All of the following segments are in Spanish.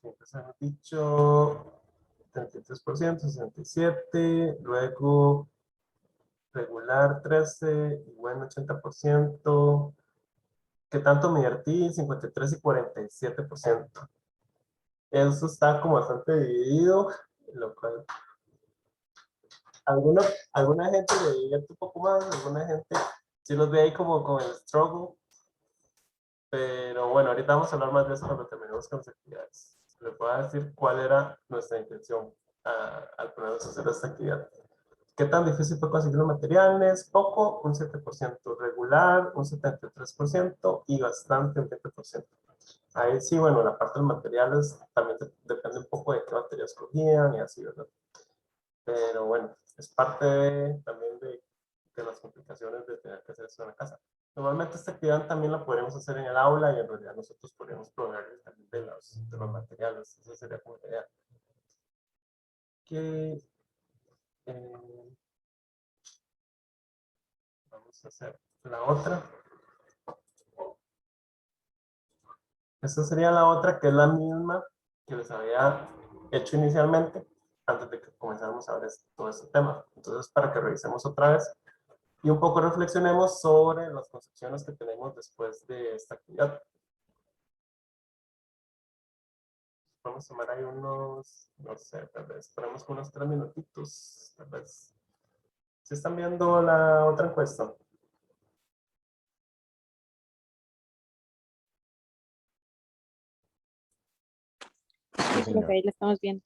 Entonces hemos dicho 33%, 67%, luego regular 13% y bueno 80%. ¿Qué tanto me divertí? 53 y 47%. Eso está como bastante dividido, lo cual alguna, alguna gente le divierte un poco más, alguna gente sí los ve ahí como con el struggle, pero bueno, ahorita vamos a hablar más de eso cuando terminemos con las actividades. Les voy a decir cuál era nuestra intención al ponernos a hacer esta actividad. ¿Qué tan difícil fue conseguir los materiales? Poco, un 7%, regular, un 73% y bastante, un 20%. Ahí sí, bueno, la parte de los materiales también depende un poco de qué baterías escogían y así, ¿verdad? Pero bueno, es parte también de las complicaciones de tener que hacer esto en la casa. Normalmente esta actividad también la podríamos hacer en el aula y en realidad nosotros podríamos proveerles también de los materiales. Esa sería como la idea. Que, vamos a hacer la otra. Esta sería la otra, que es la misma que les había hecho inicialmente, antes de que comenzáramos a ver todo este tema. Entonces, para que revisemos otra vez y un poco reflexionemos sobre las concepciones que tenemos después de esta actividad. Vamos a tomar ahí unos, no sé, tal vez, esperemos con unos 3 minutitos, tal vez. ¿Sí están viendo la otra encuesta? Sí, profe, ahí lo estamos viendo.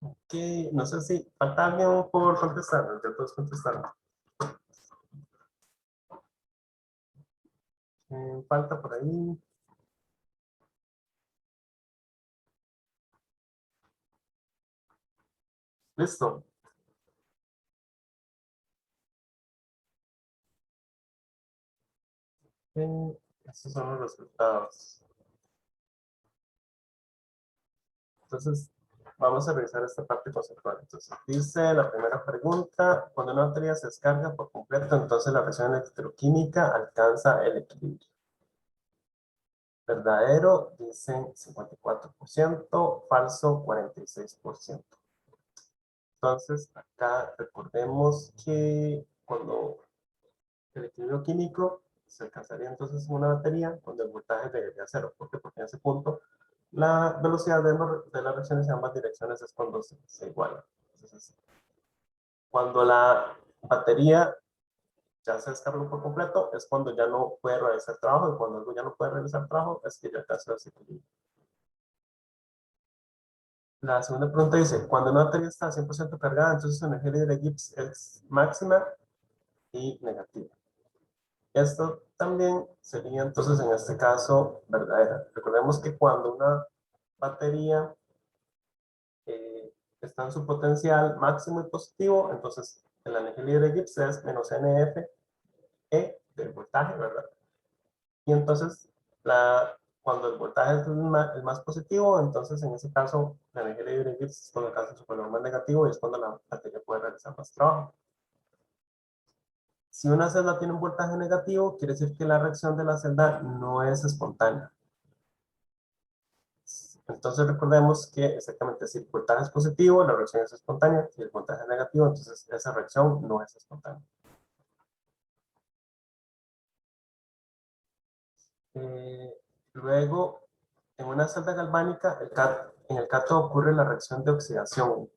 Ok, no sé si falta alguien por contestar, ya todos contestaron. Falta por ahí. Listo. Estos son los resultados. Entonces, vamos a revisar esta parte conceptual. Entonces, dice la primera pregunta, cuando una batería se descarga por completo, entonces la reacción electroquímica alcanza el equilibrio. Verdadero, dicen 54%, falso, 46%. Entonces, acá recordemos que cuando el equilibrio químico se alcanzaría entonces en una batería cuando el voltaje llegaría a cero. ¿Por qué? Porque en ese punto la velocidad de las reacciones en ambas direcciones es cuando se igualan. Entonces, cuando la batería ya se descargó por completo, es cuando ya no puede realizar trabajo, y cuando algo ya no puede realizar trabajo, es que ya alcanzó ese equilibrio. La segunda pregunta dice, cuando una batería está 100% cargada, entonces su energía libre de Gibbs es máxima y negativa. Esto también sería entonces en este caso verdadera. Recordemos que cuando una batería está en su potencial máximo y positivo, entonces la energía libre de Gibbs es menos NF E del voltaje, ¿verdad? Y entonces cuando el voltaje es el más positivo, entonces en ese caso la energía libre de Gibbs es cuando alcanza su valor más negativo y es cuando la batería puede realizar más trabajo. Si una celda tiene un voltaje negativo, quiere decir que la reacción de la celda no es espontánea. Entonces recordemos que exactamente si el voltaje es positivo, la reacción es espontánea. Si el voltaje es negativo, entonces esa reacción no es espontánea. Luego, en una celda galvánica, en el cátodo ocurre la reacción de oxidación.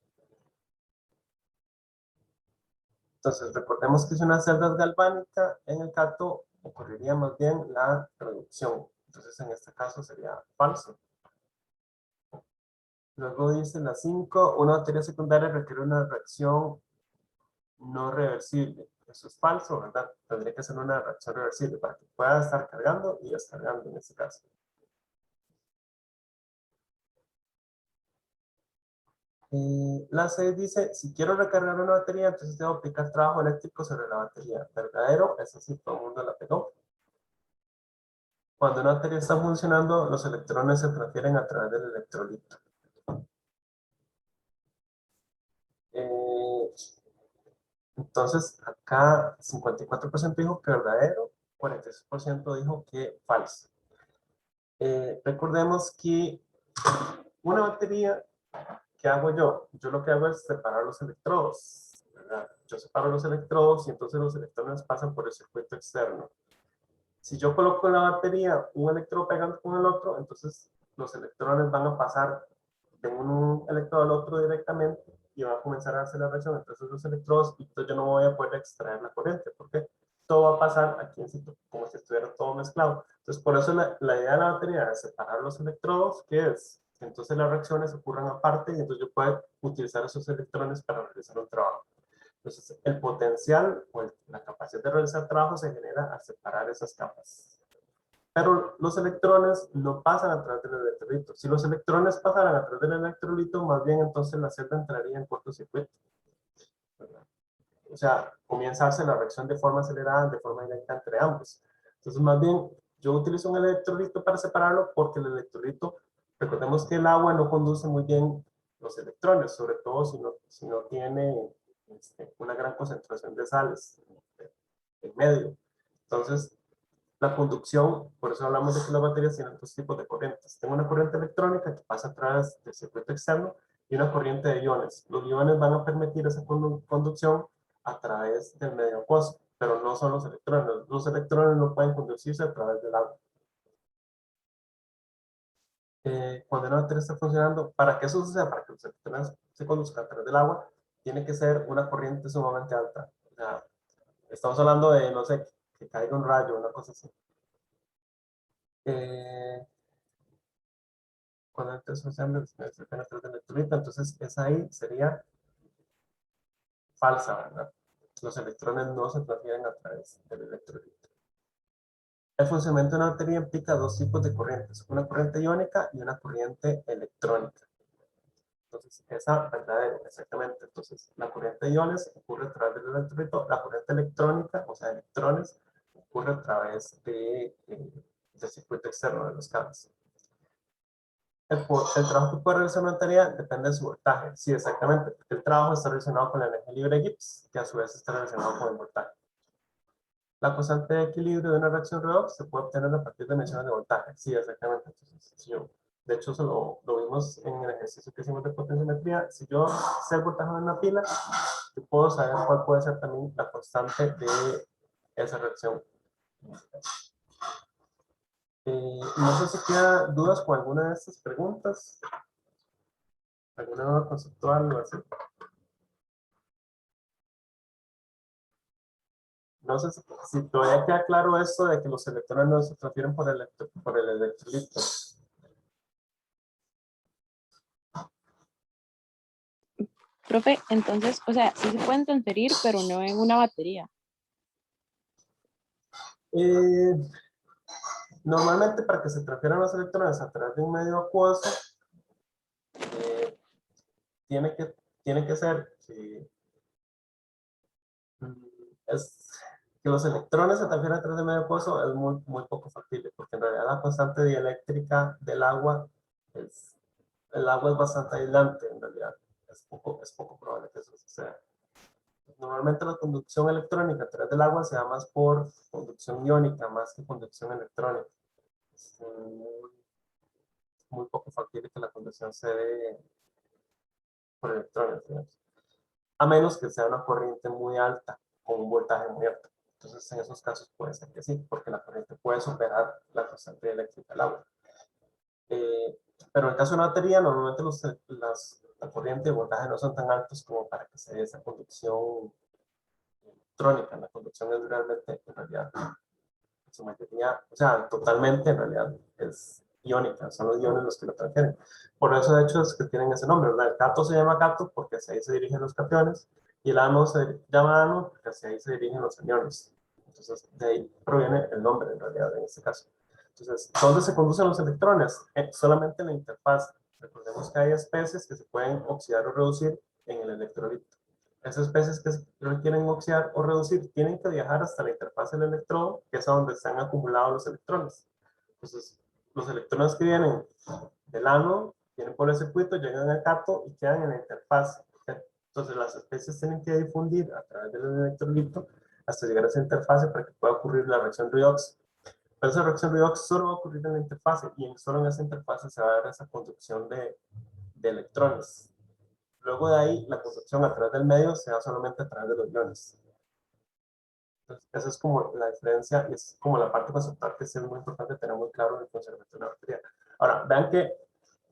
Entonces, recordemos que si una celda es galvánica, en el cátodo ocurriría más bien la reducción. Entonces, en este caso sería falso. Luego dice la 5, una batería secundaria requiere una reacción no reversible. Eso es falso, ¿verdad? Tendría que ser una reacción reversible para que pueda estar cargando y descargando en este caso. La 6 dice, si quiero recargar una batería, entonces debo aplicar trabajo eléctrico sobre la batería. ¿Verdadero? Eso sí, todo el mundo la pegó. Cuando una batería está funcionando, los electrones se transfieren a través del electrolito. Eh, entonces, acá 54% dijo que verdadero, 46% dijo que falso. Recordemos que una batería, ¿qué hago yo? Yo lo que hago es separar los electrodos, ¿verdad? Yo separo los electrodos y entonces los electrones pasan por el circuito externo. Si yo coloco en la batería un electrodo pegando con el otro, entonces los electrones van a pasar de un electrodo al otro directamente y va a comenzar a hacer la reacción entre esos dos electrodos y entonces yo no voy a poder extraer la corriente porque todo va a pasar aquí en sitio, como si estuviera todo mezclado. Entonces por eso la idea de la batería es separar los electrodos, que es que entonces las reacciones ocurran aparte y entonces yo puedo utilizar esos electrones para realizar un trabajo. Entonces, el potencial o la capacidad de realizar trabajo se genera al separar esas capas. Pero los electrones no pasan a través del electrolito. Si los electrones pasaran a través del electrolito, más bien entonces la celda entraría en cortocircuito. O sea, comienza a hacerse la reacción de forma acelerada, de forma directa entre ambos. Entonces, más bien, yo utilizo un electrolito para separarlo porque el electrolito, recordemos que el agua no conduce muy bien los electrones, sobre todo si no tiene una gran concentración de sales en medio. Entonces, la conducción, por eso hablamos de que las baterías tienen dos tipos de corrientes. Tengo una corriente electrónica que pasa a través del circuito externo y una corriente de iones. Los iones van a permitir esa conducción a través del medio acuoso, pero no son los electrones. Los electrones no pueden conducirse a través del agua. Cuando una batería está funcionando, para que eso suceda, para que los electrones se conduzcan a través del agua, tiene que ser una corriente sumamente alta. O sea, estamos hablando de, no sé, que caiga un rayo, una cosa así. Cuando el test social se penetra del electrolito, entonces esa ahí sería falsa, ¿verdad? Los electrones no se transfieren a través del electrolito. El funcionamiento de una batería implica dos tipos de corrientes, una corriente iónica y una corriente electrónica. Entonces, esa verdadera, exactamente. Entonces, la corriente de iones ocurre a través del electrolito, la corriente electrónica, o sea, electrones, ocurre a través del circuito externo de los cables. El trabajo que puede realizar una tarea depende de su voltaje. Sí, exactamente. El trabajo está relacionado con la energía libre de Gibbs, que a su vez está relacionado con el voltaje. La constante de equilibrio de una reacción redox se puede obtener a partir de mediciones de voltaje. Sí, exactamente. Entonces, si yo De hecho, lo vimos en el ejercicio que hicimos de potenciometría. Si yo sé el voltaje de una pila, yo puedo saber cuál puede ser también la constante de esa reacción. No sé si queda dudas con alguna de estas preguntas, alguna duda conceptual o así. No sé si todavía queda claro esto de que los electrones no se transfieren por el electrolito. Profe, entonces, o sea, sí se pueden transferir, pero no en una batería. Eh, Normalmente para que se transfieran los electrones a través de un medio acuoso, eh, tiene, que, tiene que ser que, es, que los electrones se transfieran a través de medio acuoso es muy poco factible, porque en realidad la constante dieléctrica del agua es, el agua es bastante aislante en realidad. Es poco probable que eso suceda. Normalmente la conducción electrónica a través del agua se da más por conducción iónica, más que conducción electrónica. Es muy poco factible que la conducción se dé por electrones, digamos. A menos que sea una corriente muy alta, con un voltaje muy alto. Entonces, en esos casos puede ser que sí, porque la corriente puede superar la constante eléctrica del agua. Pero en el caso de una batería, normalmente la corriente y el voltaje no son tan altos como para que se dé esa conducción electrónica. La conducción es realmente, en realidad, su mayoría, o sea, totalmente en realidad es iónica, son los iones los que lo transfieren. Por eso, de hecho, es que tienen ese nombre, ¿verdad? El cato se llama cato porque hacia ahí se dirigen los cationes, y el ano se llama ano porque hacia ahí se dirigen los aniones. Entonces, de ahí proviene el nombre, en realidad, en este caso. Entonces, ¿dónde se conducen los electrones? Solamente en la interfaz. Recordemos que hay especies que se pueden oxidar o reducir en el electrolito. Esas especies que requieren oxidar o reducir tienen que viajar hasta la interfaz del electrodo, que es a donde están acumulados los electrones. Entonces, los electrones que vienen del ánodo vienen por el circuito, llegan al cato y quedan en la interfaz. Entonces, las especies tienen que difundir a través del electrolito hasta llegar a esa interfase para que pueda ocurrir la reacción redox. Pero esa reacción redox solo va a ocurrir en la interfase y solo en esa interfase se va a dar esa conducción de electrones. Luego de ahí, la conducción a través del medio se da solamente a través de los iones. Entonces, esa es como la diferencia y es como la parte conceptual que sí es muy importante tener muy claro en el funcionamiento de una batería. Ahora, vean que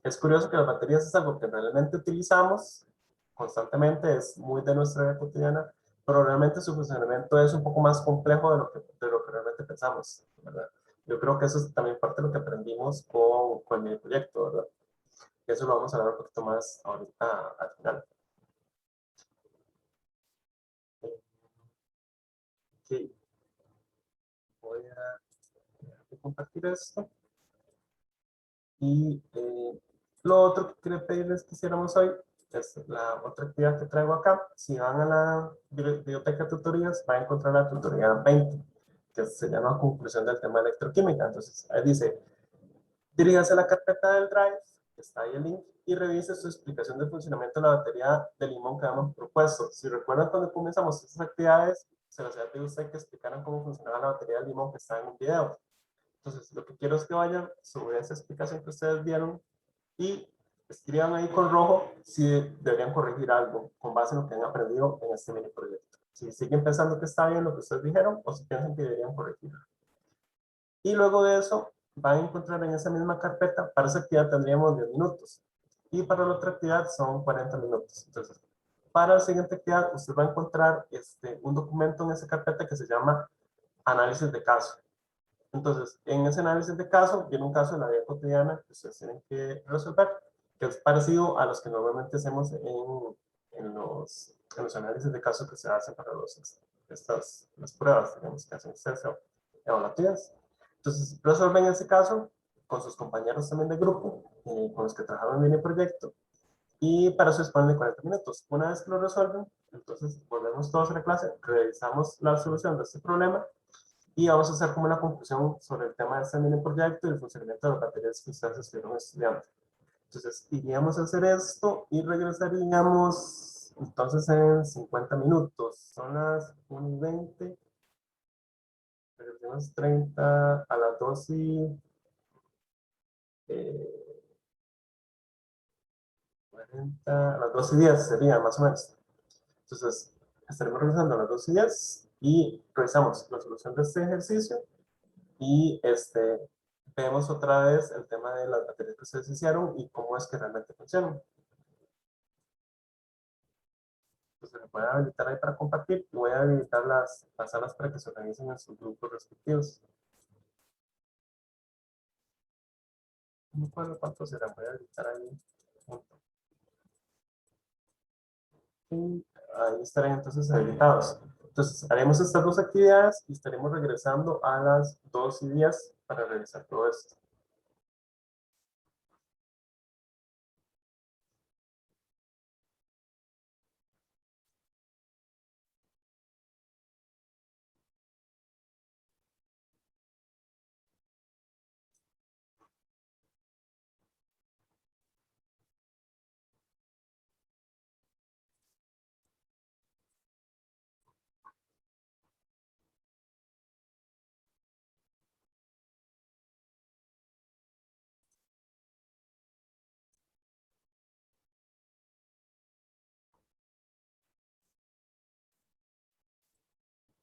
es curioso que las baterías es algo que realmente utilizamos constantemente, es muy de nuestra vida cotidiana, pero realmente su funcionamiento es un poco más complejo de lo que realmente pensamos, ¿verdad? Yo creo que eso es también parte de lo que aprendimos con mi proyecto, ¿verdad? Eso lo vamos a hablar un poquito más ahorita al final. Okay. Voy a compartir esto. Y lo otro que quería pedirles que hiciéramos hoy es la otra actividad que traigo acá. Si van a la biblioteca de tutorías, van a encontrar la tutoría 20, que se llama Conclusión del tema de electroquímica. Entonces, ahí dice, diríjase a la carpeta del Drive, que está ahí el link, y revise su explicación del funcionamiento de la batería de limón que hemos propuesto. Si recuerdan cuando comenzamos estas actividades, se les había pedido a usted que explicaran cómo funcionaba la batería de limón que está en un video. Entonces, lo que quiero es que vayan sobre esa explicación que ustedes vieron y escriban ahí con rojo si deberían corregir algo con base en lo que han aprendido en este mini proyecto. Si siguen pensando que está bien lo que ustedes dijeron o si piensan que deberían corregir. Y luego de eso, van a encontrar en esa misma carpeta, para esa actividad tendríamos 10 minutos. Y para la otra actividad son 40 minutos. Entonces, para la siguiente actividad, usted va a encontrar un documento en esa carpeta que se llama análisis de caso. Entonces, en ese análisis de caso, viene un caso de la vida cotidiana que ustedes tienen que resolver, que es parecido a los que normalmente hacemos en los análisis de caso que se hacen para las pruebas, digamos, que hacen ustedes evaluativas. Entonces, resuelven ese caso con sus compañeros también de grupo, con los que trabajaron en el proyecto, y para eso disponen de 40 minutos. Una vez que lo resuelven, entonces volvemos todos a la clase, revisamos la solución de este problema y vamos a hacer como una conclusión sobre el tema de este mini proyecto y el funcionamiento de las baterías que ustedes estuvieron estudiando. Entonces, iríamos a hacer esto y regresaríamos entonces en 50 minutos. Son las 1:20. Regresamos 30 a las 2 y 40, a las 12:10 sería más o menos. Entonces, estaremos revisando a las 12:10 y revisamos la solución de este ejercicio y vemos otra vez el tema de las baterías que ustedes hicieron y cómo es que realmente funcionan. Entonces, me voy a habilitar ahí para compartir y voy a habilitar las salas para que se organicen en sus grupos respectivos. No recuerdo cuánto será, voy a habilitar ahí. Y ahí estarán entonces habilitados. Entonces, haremos estas dos actividades y estaremos regresando a las 2:10 para realizar todo esto.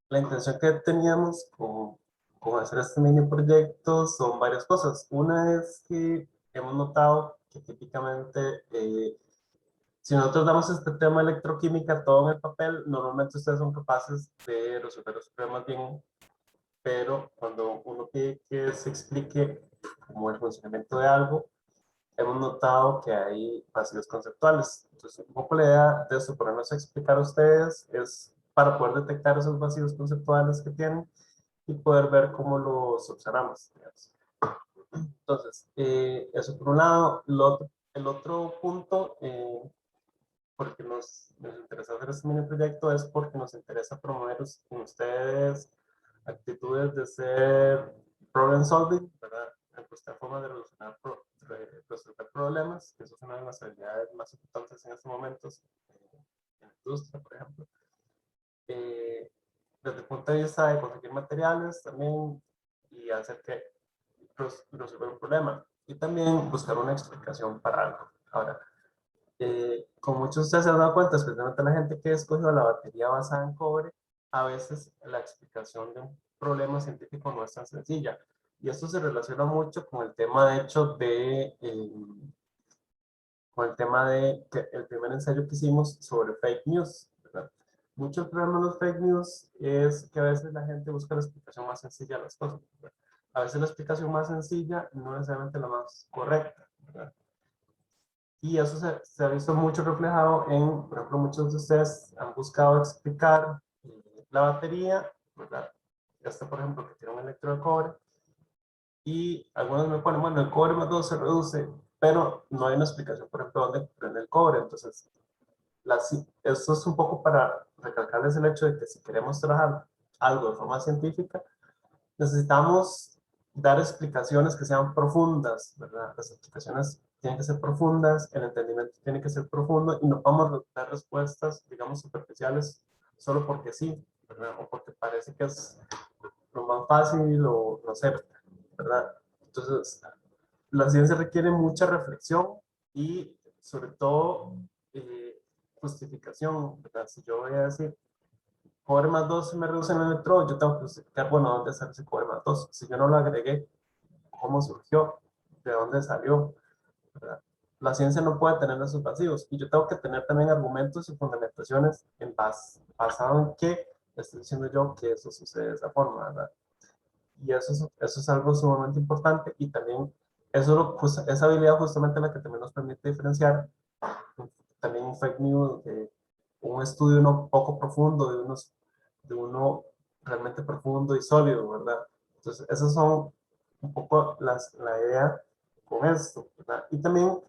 La intención que teníamos con hacer este mini proyecto son varias cosas. Una es que hemos notado que típicamente si nosotros damos este tema de electroquímica todo en el papel, normalmente ustedes son capaces de resolver los problemas bien, pero cuando uno pide que se explique como el funcionamiento de algo, hemos notado que hay vacíos conceptuales. Entonces, un poco la idea de eso, ponernos a explicar a ustedes, es para poder detectar esos vacíos conceptuales que tienen y poder ver cómo los observamos. Digamos. Entonces, eso por un lado. El otro punto, porque nos interesa hacer este mini proyecto, es porque nos interesa promover en ustedes actitudes de ser problem solving, ¿verdad? En buscar formas de resolver problemas, que eso es una de las habilidades más importantes en estos momentos en la industria, por ejemplo. Desde el punto de vista de conseguir materiales también y hacer que resolver un problema y también buscar una explicación para algo. Ahora, como muchos de ustedes se han dado cuenta, especialmente la gente que escogió la batería basada en cobre, a veces la explicación de un problema científico no es tan sencilla. Y esto se relaciona mucho con el tema, de hecho, con el tema de que el primer ensayo que hicimos sobre fake news, ¿verdad? Mucho el problema de los fake news es que a veces la gente busca la explicación más sencilla de las cosas, ¿verdad? A veces la explicación más sencilla no es necesariamente la más correcta, ¿verdad? Y eso se ha visto mucho reflejado en, por ejemplo, muchos de ustedes han buscado explicar la batería, ¿verdad? Esta, por ejemplo, que tiene un electrodo de cobre, y algunos me ponen, bueno, el cobre más 2 se reduce, pero no hay una explicación, por ejemplo, dónde prende el cobre. Entonces, esto es un poco para recalcarles el hecho de que si queremos trabajar algo de forma científica, necesitamos dar explicaciones que sean profundas, ¿verdad? Las explicaciones tienen que ser profundas, el entendimiento tiene que ser profundo y no podemos dar respuestas, digamos, superficiales solo porque sí, ¿verdad? O porque parece que es lo más fácil o no sé, ¿verdad? Entonces, la ciencia requiere mucha reflexión y sobre todo justificación, ¿verdad? Si yo voy a decir, cobre más 2 me reduce en el electrodo, yo tengo que justificar, bueno, ¿dónde sale ese cobre más 2? Si yo no lo agregué, ¿cómo surgió? ¿De dónde salió? ¿Verdad? La ciencia no puede tener esos vacíos y yo tengo que tener también argumentos y fundamentaciones basado en qué estoy diciendo yo que eso sucede de esa forma, ¿verdad? Y eso es algo sumamente importante y también esa habilidad justamente la que también nos permite diferenciar también un fake news de un estudio no poco profundo, de uno realmente profundo y sólido, ¿verdad? Entonces, esas son un poco la idea con esto, ¿verdad? Y también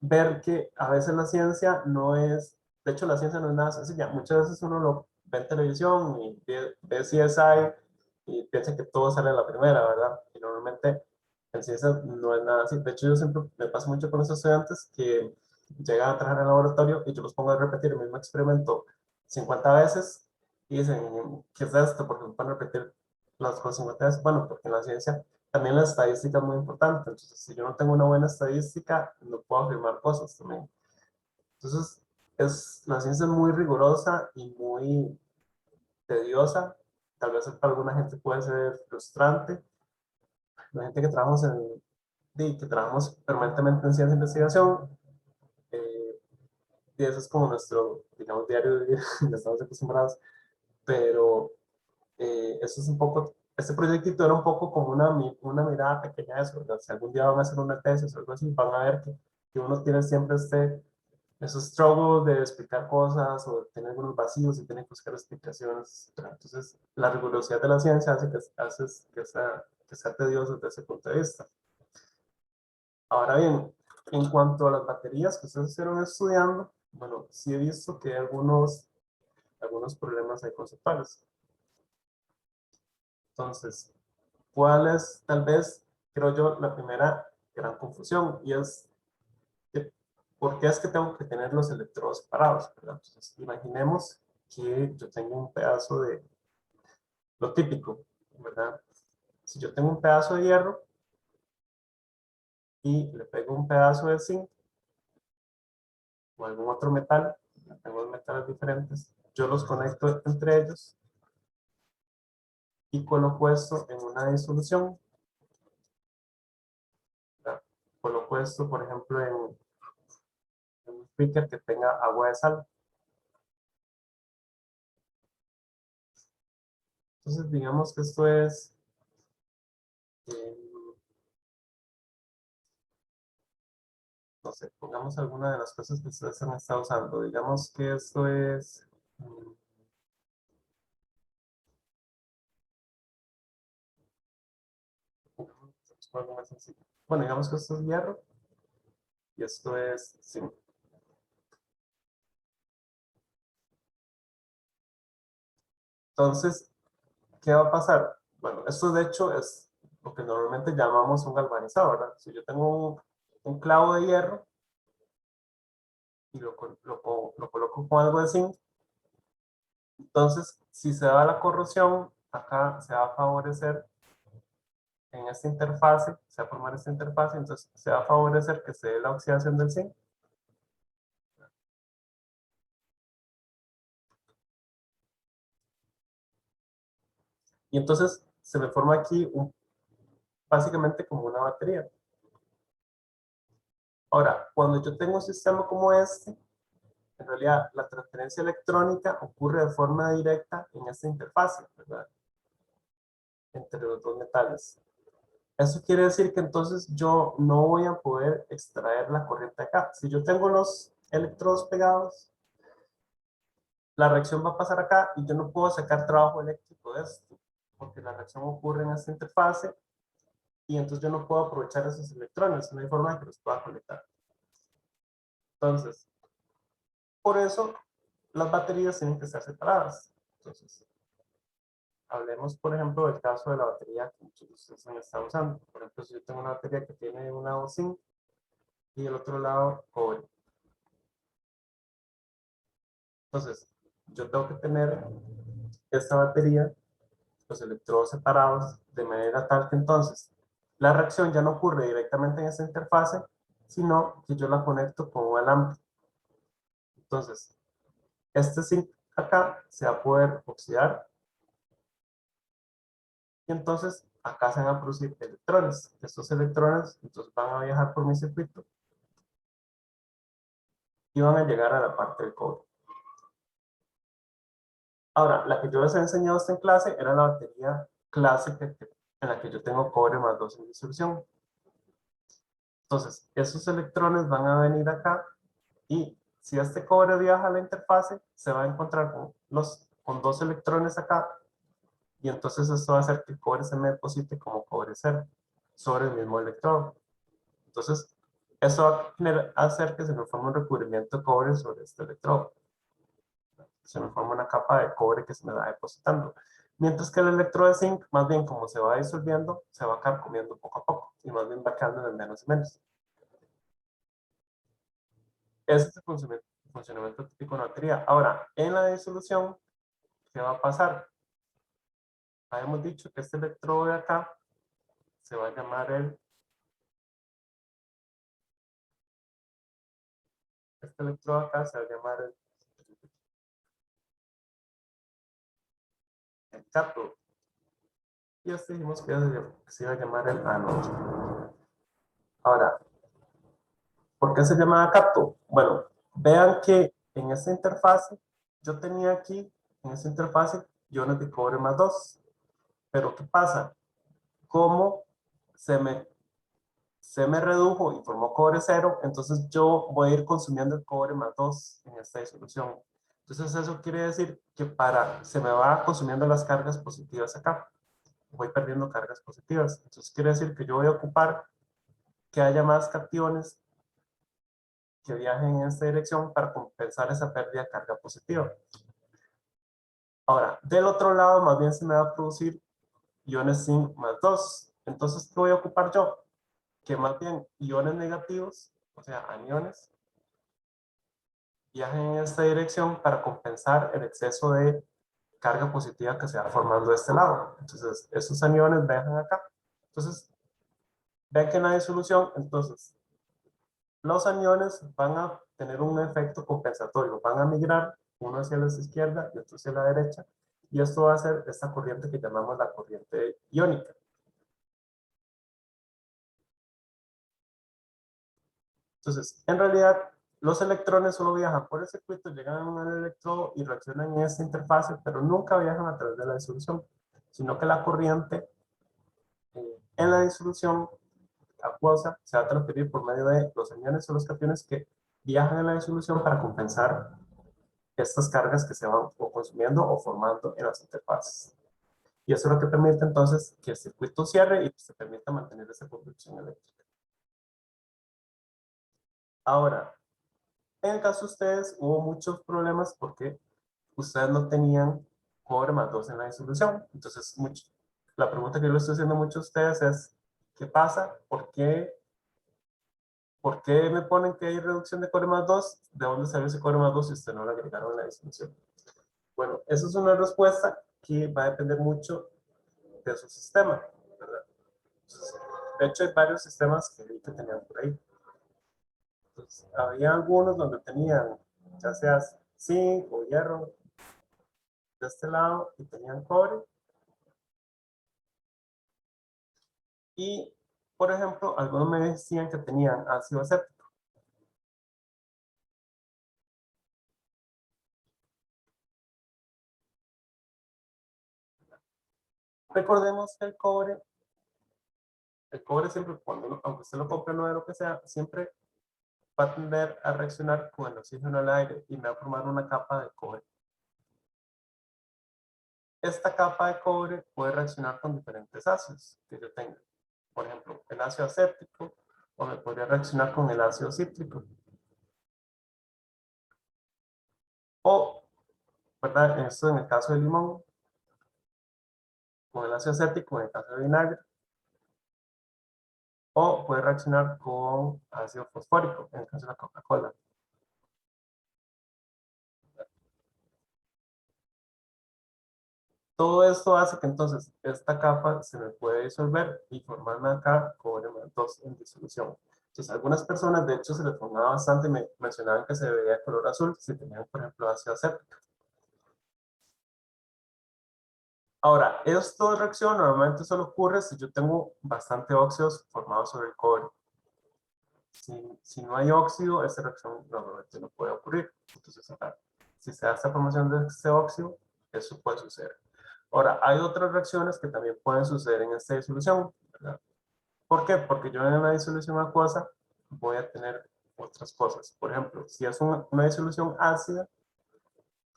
ver que a veces la ciencia no es, de hecho la ciencia no es nada sencilla, muchas veces uno lo ve en televisión y ve CSI y piensa que todo sale a la primera, ¿verdad? Y normalmente en ciencia no es nada así. De hecho, yo siempre me pasa mucho con esos estudiantes que llegan a trabajar en el laboratorio y yo los pongo a repetir el mismo experimento 50 veces y dicen, ¿qué es esto? Porque me pueden repetir las cosas 50 veces. Bueno, porque en la ciencia también la estadística es muy importante. Entonces, si yo no tengo una buena estadística, no puedo afirmar cosas también. Entonces, la ciencia es muy rigurosa y muy tediosa. Tal vez para alguna gente puede ser frustrante. La gente que trabajamos permanentemente en ciencia e investigación, eh, y eso es como nuestro, digamos, diario de vida, ya estamos acostumbrados, pero eso es un poco, este proyectito era un poco como una mirada pequeña de eso, ¿verdad? Si algún día van a hacer una tesis o algo así, van a ver que uno tiene siempre esos struggles de explicar cosas o de tener algunos vacíos y tiene que buscar explicaciones. Entonces, la rigurosidad de la ciencia hace que sea tedioso desde ese punto de vista. Ahora bien, en cuanto a las baterías que ustedes estuvieron estudiando, bueno, sí he visto que hay algunos problemas ahí conceptuales. Entonces, ¿cuál es tal vez, creo yo, la primera gran confusión? Y es, que, ¿por qué es que tengo que tener los electrodos separados? ¿Verdad? Entonces, imaginemos que yo tengo un pedazo de, lo típico, ¿verdad? Si yo tengo un pedazo de hierro y le pego un pedazo de zinc o algún otro metal, tengo dos metales diferentes, yo los conecto entre ellos y coloco esto en una disolución, ¿verdad? Coloco esto, por ejemplo, en un speaker que tenga agua de sal. Entonces, digamos que esto es, eh, no sé, pongamos alguna de las cosas que ustedes han estado usando. Digamos que esto es, algo más sencillo. Bueno, digamos que esto es hierro y esto es zinc. Entonces, ¿qué va a pasar? Bueno, esto de hecho es lo que normalmente llamamos un galvanizador, ¿verdad? Si yo tengo un clavo de hierro y lo coloco con algo de zinc, entonces si se da la corrosión, acá se va a favorecer en esta interfase, se va a formar esta interfase, entonces se va a favorecer que se dé la oxidación del zinc. Y entonces se me forma aquí básicamente como una batería. Ahora, cuando yo tengo un sistema como este, en realidad la transferencia electrónica ocurre de forma directa en esta interfase, ¿verdad? Entre los dos metales. Eso quiere decir que entonces yo no voy a poder extraer la corriente acá. Si yo tengo los electrodos pegados, la reacción va a pasar acá y yo no puedo sacar trabajo eléctrico de esto, porque la reacción ocurre en esta interfase y entonces yo no puedo aprovechar esos electrones, no hay forma de que los pueda conectar. Entonces, por eso las baterías tienen que estar separadas. Entonces, hablemos, por ejemplo, del caso de la batería que muchos de ustedes han estado usando. Por ejemplo, si yo tengo una batería que tiene un lado zinc y el otro lado cobre. Entonces, yo tengo que tener esta batería, los electrodos separados, de manera tal que entonces la reacción ya no ocurre directamente en esa interfase, sino que yo la conecto con un alambre. Entonces, este zinc acá se va a poder oxidar y entonces acá se van a producir electrones. Estos electrones entonces van a viajar por mi circuito y van a llegar a la parte del cobre. Ahora, la que yo les he enseñado esta en clase era la batería clásica en la que yo tengo cobre más 2 en disolución. Entonces, esos electrones van a venir acá y si este cobre viaja a la interfase, se va a encontrar con dos electrones acá y entonces esto va a hacer que el cobre se me deposite como cobre cero sobre el mismo electrodo. Entonces, eso va a hacer que se me forme un recubrimiento de cobre sobre este electrodo. Se me forma una capa de cobre que se me va depositando. Mientras que el electrodo de zinc, más bien como se va disolviendo, se va carcomiendo poco a poco y más bien va quedando en menos y menos. Ese es el funcionamiento típico de una batería. Ahora, en la disolución, ¿qué va a pasar? Habíamos dicho que este electrodo de acá se va a llamar este electrodo acá se va a llamar el cátodo. Y este dijimos que se iba a llamar el ánodo. Ahora, ¿por qué se llamaba cátodo? Bueno, vean que en esta interfase, yo tenía aquí, en esta interfase, iones de cobre más 2. Pero ¿qué pasa? Como se me redujo y formó cobre 0, entonces yo voy a ir consumiendo el cobre más 2 en esta disolución. Entonces eso quiere decir que se me va consumiendo las cargas positivas acá. Voy perdiendo cargas positivas. Entonces quiere decir que yo voy a ocupar que haya más cationes que viajen en esta dirección para compensar esa pérdida de carga positiva. Ahora, del otro lado, más bien se me va a producir iones zinc más 2. Entonces, ¿qué voy a ocupar yo? Que más bien iones negativos, o sea, aniones, viajen en esta dirección para compensar el exceso de carga positiva que se va formando de este lado. Entonces, esos aniones viajan acá. Entonces, vean que en la disolución, entonces, los aniones van a tener un efecto compensatorio, van a migrar uno hacia la izquierda y otro hacia la derecha, y esto va a ser esta corriente que llamamos la corriente iónica. Entonces, en realidad, los electrones solo viajan por el circuito, llegan al electrodo y reaccionan en esta interfase, pero nunca viajan a través de la disolución, sino que la corriente en la disolución acuosa se va a transferir por medio de los aniones o los cationes que viajan en la disolución para compensar estas cargas que se van o consumiendo o formando en las interfaces. Y eso es lo que permite entonces que el circuito cierre y se permita mantener esa conducción eléctrica. Ahora, en el caso de ustedes, hubo muchos problemas porque ustedes no tenían cobre más 2 en la disolución. Entonces, la pregunta que yo le estoy haciendo a muchos de ustedes es, ¿qué pasa? ¿Por qué me ponen que hay reducción de cobre más 2? ¿De dónde salió ese cobre más 2 si ustedes no lo agregaron en la disolución? Bueno, esa es una respuesta que va a depender mucho de su sistema, ¿verdad? Entonces, de hecho, hay varios sistemas que vi que tenían por ahí. Entonces, había algunos donde tenían, ya sea zinc o hierro, de este lado, y tenían cobre. Y, por ejemplo, algunos me decían que tenían ácido acético. Recordemos que el cobre siempre, aunque usted lo compre no de lo que sea, siempre va a tender a reaccionar con el oxígeno al aire y me va a formar una capa de cobre. Esta capa de cobre puede reaccionar con diferentes ácidos que yo tenga. Por ejemplo, el ácido acético, o me podría reaccionar con el ácido cítrico. O, ¿verdad? Esto en el caso del limón, con el ácido acético en el caso del vinagre. O puede reaccionar con ácido fosfórico en el caso de la Coca-Cola. Todo esto hace que entonces esta capa se me puede disolver y formarme acá cobre más 2 en disolución. Entonces, algunas personas, de hecho, se les formaba bastante y me mencionaban que se veía de color azul si tenían, por ejemplo, ácido acético. Ahora, esta reacción normalmente solo ocurre si yo tengo bastante óxidos formados sobre el cobre. Si no hay óxido, esta reacción normalmente no puede ocurrir. Entonces, si se da esta formación de este óxido, eso puede suceder. Ahora, hay otras reacciones que también pueden suceder en esta disolución, ¿verdad? ¿Por qué? Porque yo en una disolución acuosa voy a tener otras cosas. Por ejemplo, si es una disolución ácida,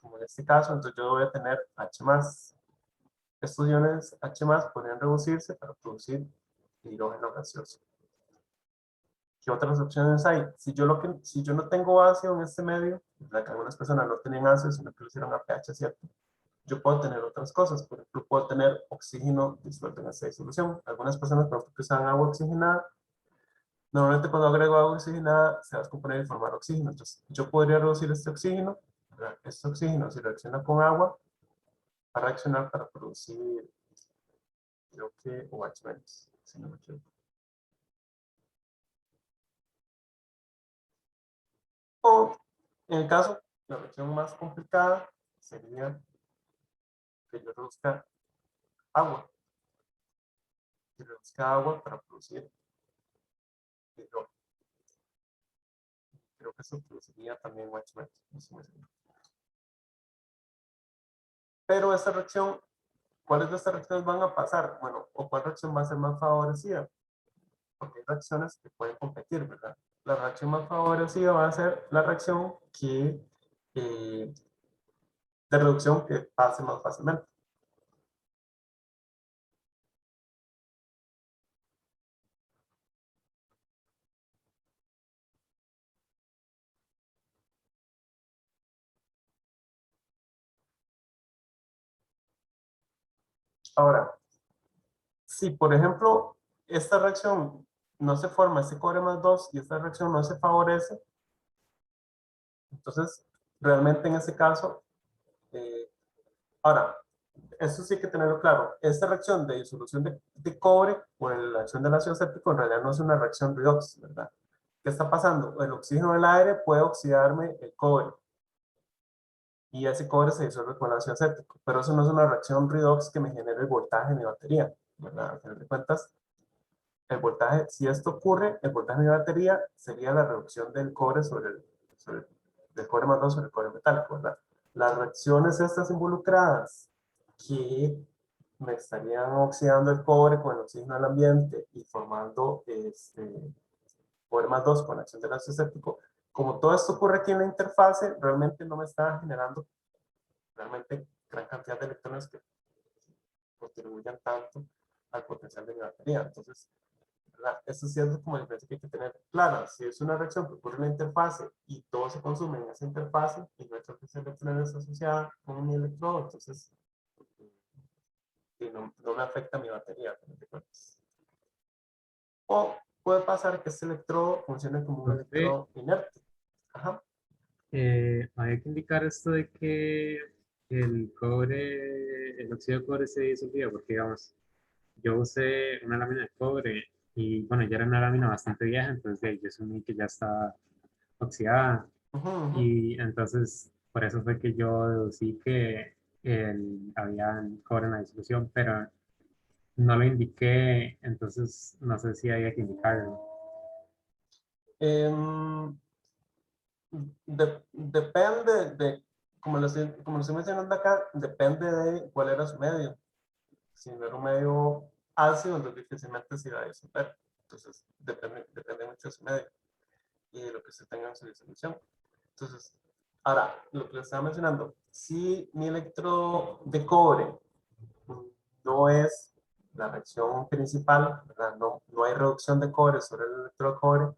como en este caso, entonces yo voy a tener H+. Estos iones H+ podrían reducirse para producir hidrógeno gaseoso. ¿Qué otras opciones hay? Si yo no tengo ácido en este medio, ¿verdad? Que algunas personas no tienen ácido, sino que lo hicieron a pH 7, yo puedo tener otras cosas. Por ejemplo, puedo tener oxígeno disuelto en esta disolución. Algunas personas, por ejemplo, que usan agua oxigenada, normalmente cuando agrego agua oxigenada se va a descomponer y formar oxígeno. Entonces, yo podría reducir este oxígeno, ¿verdad? Este oxígeno, si reacciona con agua, va a reaccionar para producir, creo que OH-, si no me equivoco. O En el caso, la reacción más complicada sería que yo reduzca agua. Y reduzca agua para producir hidrógeno. Creo que eso produciría también Weizmann. Pero esta reacción, ¿cuáles de estas reacciones van a pasar? Bueno, o cuál reacción va a ser más favorecida. Porque hay reacciones que pueden competir, ¿verdad? La reacción más favorecida va a ser la reacción de reducción que pase más fácilmente. Ahora, si por ejemplo esta reacción no se forma ese cobre más 2 y esta reacción no se favorece, entonces realmente en ese caso, eh, ahora, eso sí hay que tenerlo claro, esta reacción de disolución de cobre por la acción del ácido acético en realidad no es una reacción redox, ¿verdad? ¿Qué está pasando? El oxígeno del aire puede oxidarme el cobre y ese cobre se disuelve con el ácido acético, pero eso no es una reacción redox que me genere el voltaje en mi batería, ¿verdad? Al final de cuentas, el voltaje, si esto ocurre, el voltaje de mi batería sería la reducción del cobre del cobre más 2 sobre el cobre metálico, ¿verdad? Las reacciones estas involucradas que me estarían oxidando el cobre con el oxígeno del ambiente y formando cobre más 2 con la acción del ácido acético, como todo esto ocurre aquí en la interfase, realmente no me está generando realmente gran cantidad de electrones que contribuyan tanto al potencial de mi batería. Entonces, ¿verdad? Eso sí es como la diferencia que hay que tener clara. Si es una reacción que ocurre en la interfase y todo se consume en esa interfase y no hay transferencia de electrones asociada con mi electrodo, entonces no me afecta mi batería. O puede pasar que este electrodo funcione como un Profe, electrodo inerte. Ajá. hay que indicar esto de que el cobre, el óxido de cobre se disolvía, porque digamos, yo usé una lámina de cobre y bueno, ya era una lámina bastante vieja, entonces yo asumí que ya estaba oxidada Uh -huh, uh -huh. y entonces por eso fue que yo deducí que había cobre en la disolución, pero no lo indiqué, entonces no sé si había que indicarlo. Depende de, como lo estoy mencionando acá, depende de cuál era su medio. Si no era un medio ácido, entonces difícilmente se iba a disolver. Entonces, depende mucho de su medio y de lo que se tenga en su disolución. Entonces, ahora, lo que les estaba mencionando, si mi electrodo de cobre no es la reacción principal, ¿verdad? No hay reducción de cobre sobre el electrodo de cobre,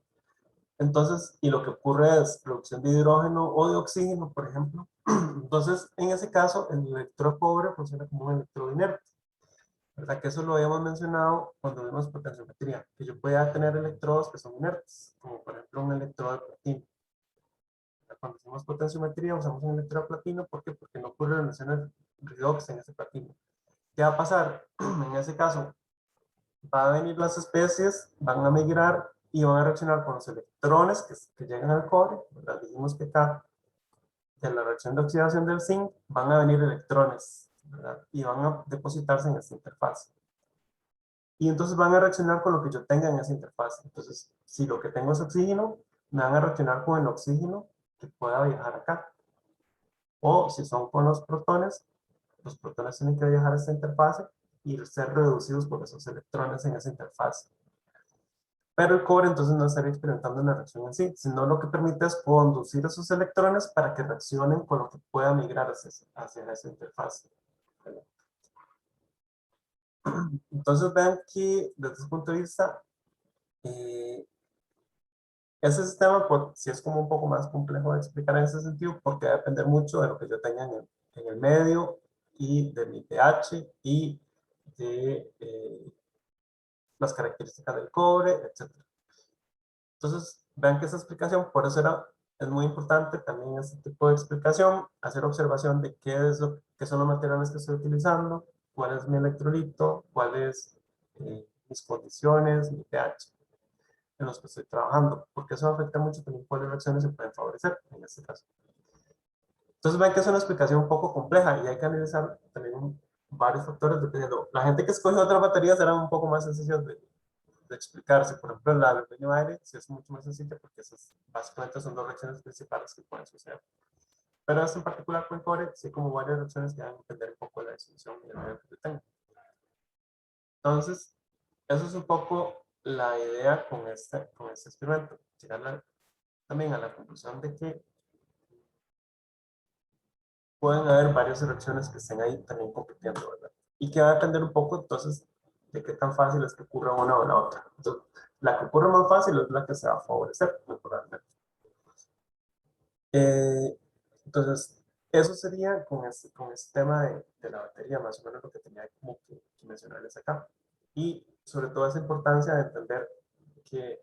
entonces, y lo que ocurre es producción de hidrógeno o de oxígeno, por ejemplo. Entonces, en ese caso, el electrodo cobre funciona como un electrodo inerte. ¿Verdad? Que eso lo habíamos mencionado cuando vimos potenciometría, que yo podía tener electrodos que son inertes, como por ejemplo un electrodo de platino. Cuando hacemos potenciometría usamos un electrodo de platino, ¿por qué? Porque no ocurre relaciones redox en ese platino. ¿Qué va a pasar? En ese caso, van a venir las especies, van a migrar y van a reaccionar con los electrones que llegan al cobre. ¿Verdad? Dijimos que acá, de la reacción de oxidación del zinc, van a venir electrones, ¿verdad? Y van a depositarse en esta interfaz. Y entonces van a reaccionar con lo que yo tenga en esa interfaz. Entonces, si lo que tengo es oxígeno, me van a reaccionar con el oxígeno que pueda viajar acá. O si son con los protones tienen que viajar a esta interfase y ser reducidos por esos electrones en esa interfase. Pero el cobre entonces no estaría experimentando una reacción en sí, sino lo que permite es conducir esos electrones para que reaccionen con lo que pueda migrar hacia esa interfase. Entonces vean que desde ese punto de vista, ese sistema sí es como un poco más complejo de explicar en ese sentido porque va a depender mucho de lo que yo tenga en el medio y de mi pH y de las características del cobre, etc. Entonces, vean que esa explicación, por eso es muy importante también este tipo de explicación, hacer observación de qué son los materiales que estoy utilizando, cuál es mi electrolito, cuáles mis condiciones, mi pH. en los que estoy trabajando, porque eso afecta mucho también cuáles reacciones se pueden favorecer en este caso. Entonces ven que es una explicación un poco compleja y hay que analizar también varios factores dependiendo. La gente que escoge otras baterías eran un poco más sencillas de explicarse. Por ejemplo, la aluminio aire sí es mucho más sencilla porque esas básicamente son dos reacciones principales que pueden suceder. Pero este en particular con el cobre, sí como varias reacciones que van a depender un poco de la disolución y el medio que yo tengo. Entonces, eso es un poco la idea con este experimento. Llegar también a la conclusión de que pueden haber varias reacciones que estén ahí también compitiendo, ¿verdad? Y que va a depender un poco entonces de qué tan fácil es que ocurra una o la otra. Entonces, la que ocurre más fácil es la que se va a favorecer, naturalmente. Entonces, eso sería con este tema de la batería, más o menos lo que tenía como que mencionarles acá. Y sobre todo esa importancia de entender que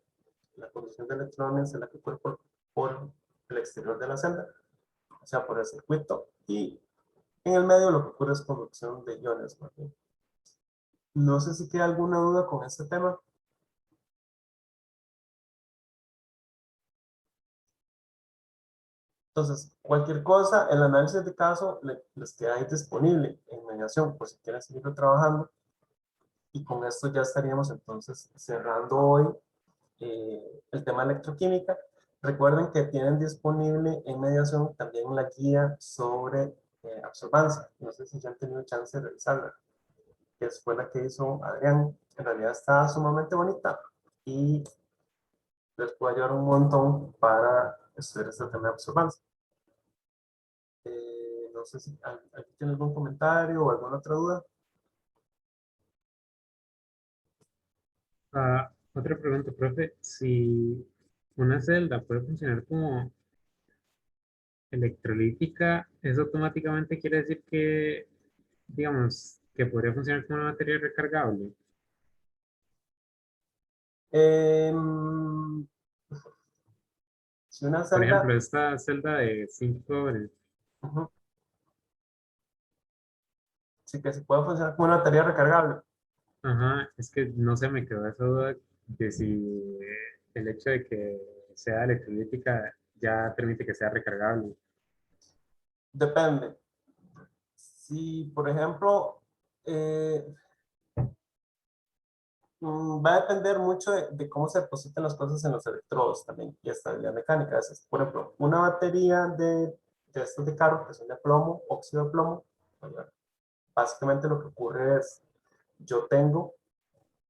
la conducción de electrones es la que ocurre por el exterior de la celda, o sea, por el circuito, y en el medio lo que ocurre es conducción de iones, más bien. No sé si queda alguna duda con este tema. Entonces, cualquier cosa, el análisis de caso les queda ahí disponible en mediación, por si quieren seguir trabajando. Y con esto ya estaríamos entonces cerrando hoy el tema electroquímica. Recuerden que tienen disponible en mediación también la guía sobre absorbancia. No sé si ya han tenido chance de revisarla, que fue la que hizo Adrián. En realidad está sumamente bonita y les puede ayudar un montón para estudiar este tema de absorbancia. No sé si alguien tiene algún comentario o alguna otra duda. Otra pregunta, profe. Si una celda puede funcionar como electrolítica, ¿eso automáticamente quiere decir que, digamos, que podría funcionar como una batería recargable? Em, si una Por ejemplo, celda, esta celda de 5 cobre. ujú, sí que se puede funcionar como una batería recargable. Ajá, es que no se me quedó esa duda de si el hecho de que sea electrolítica ya permite que sea recargable. Depende. Si, por ejemplo, eh, va a depender mucho de cómo se depositan las cosas en los electrodos también y estabilidad mecánica. Por ejemplo, una batería de estos de carro que son de plomo, óxido de plomo, ¿verdad? Básicamente lo que ocurre es, yo tengo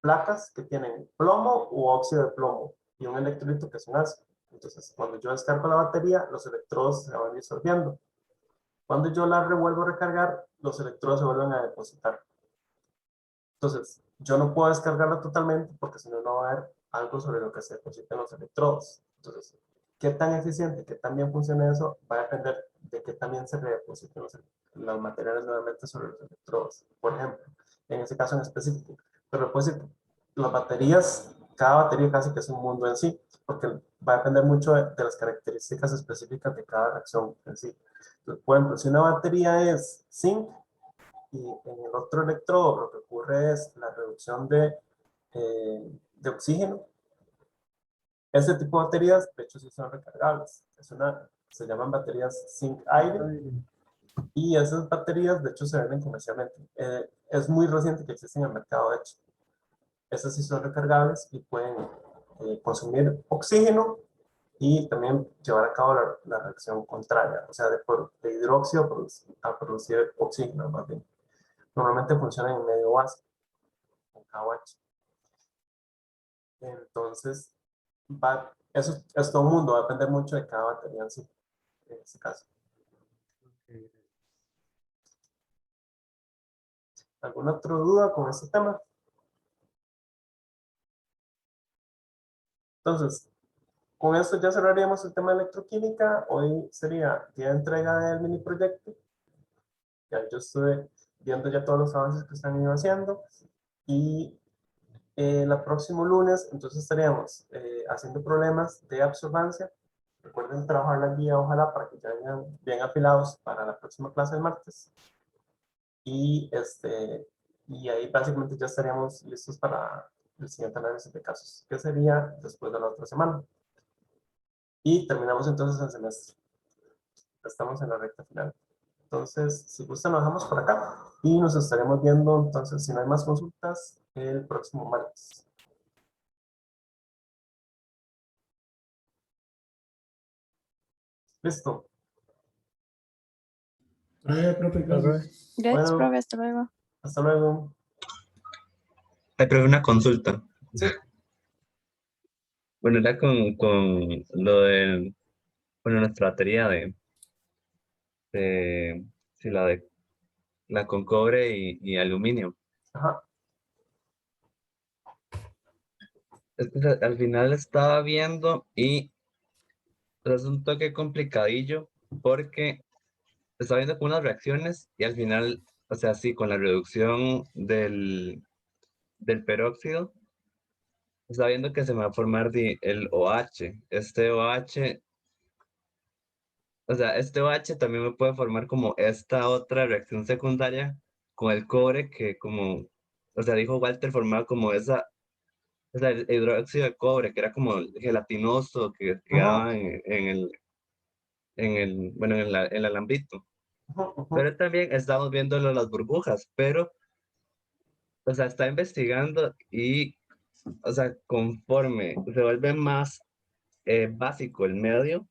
placas que tienen plomo u óxido de plomo y un electrolito que es un ácido. Entonces, cuando yo descargo la batería, los electrodos se van disolviendo. Cuando yo la revuelvo a recargar, los electrodos se vuelven a depositar. Entonces, yo no puedo descargarla totalmente porque si no, no va a haber algo sobre lo que se depositen los electrodos. Entonces, qué tan eficiente, qué tan bien funciona eso, va a depender de qué también se redepositen los materiales nuevamente sobre los electrodos. Por ejemplo, en ese caso en específico. Pero pues las baterías, cada batería casi que es un mundo en sí, porque va a depender mucho de las características específicas de cada reacción en sí. Entonces, por ejemplo, si una batería es zinc, y en el otro electrodo lo que ocurre es la reducción de oxígeno. Este tipo de baterías, de hecho, sí son recargables. Se llaman baterías zinc-aire y esas baterías, de hecho, se venden comercialmente. Es muy reciente que existen en el mercado, de hecho. Estas sí son recargables y pueden consumir oxígeno y también llevar a cabo la reacción contraria, o sea, de hidróxido a producir oxígeno, más bien. Normalmente funcionan en medio básico, con KOH. Entonces, eso es todo un mundo, va a depender mucho de cada batería en sí, en este caso. ¿Alguna otra duda con este tema? Entonces, con esto ya cerraríamos el tema de electroquímica. Hoy sería día de entrega del mini proyecto. Ya yo estuve viendo ya todos los avances que están ido haciendo. Y el próximo lunes, entonces estaríamos haciendo problemas de absorbancia. Recuerden trabajar la guía, ojalá, para que ya vengan bien afilados para la próxima clase del martes. Y ahí básicamente ya estaríamos listos para el siguiente análisis de casos, que sería después de la otra semana. Y terminamos entonces el semestre. Estamos en la recta final. Entonces, si gustan, nos dejamos por acá y nos estaremos viendo, entonces, si no hay más consultas, el próximo martes. Listo. Profe, gracias. Gracias, Bueno. profe, hasta luego. Hasta luego. Ay, pero una consulta. Sí. Bueno, era con lo de, bueno, nuestra batería sí, la con cobre y aluminio. Ajá. Es que al final estaba viendo y es un toque complicadillo porque estaba viendo con unas reacciones y al final, o sea, sí, con la reducción del peróxido, estaba viendo que se me va a formar el OH. Este OH, o sea, este OH también me puede formar como esta otra reacción secundaria con el cobre que como, o sea, dijo Walter, formaba como o sea, el hidróxido de cobre, que era como gelatinoso, que Ajá. quedaba bueno, en el alambrito. Ajá. Ajá. Pero también estamos viendo lo de las burbujas, pero, o sea, está investigando y, o sea, conforme se vuelve más básico el medio,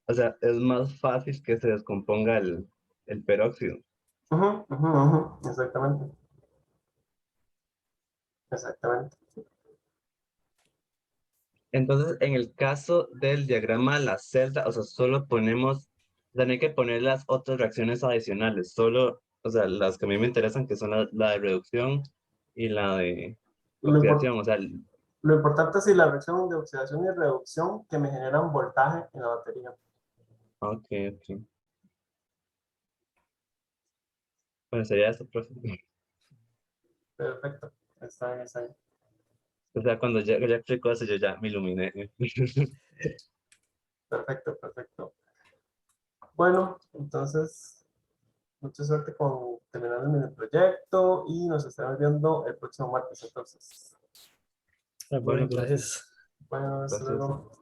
o sea, es más fácil que se descomponga el peróxido. Ajá. Ajá. Ajá. Exactamente. Exactamente. Entonces, en el caso del diagrama de la celda, o sea, solo ponemos, o sea, no hay que poner las otras reacciones adicionales, solo, o sea, las que a mí me interesan, que son la de reducción y la de Lo, oxidación, o sea, lo importante es si la reacción de oxidación y reducción que me generan voltaje en la batería. ok, ok. Bueno, sería eso, profe. Perfecto. Está bien, está bien. O sea, cuando ya explicó eso, yo ya me iluminé. Perfecto, perfecto. Bueno, entonces, mucha suerte con terminar el mini proyecto y nos estaremos viendo el próximo martes entonces. Bueno, gracias. Bueno, hasta Gracias. luego.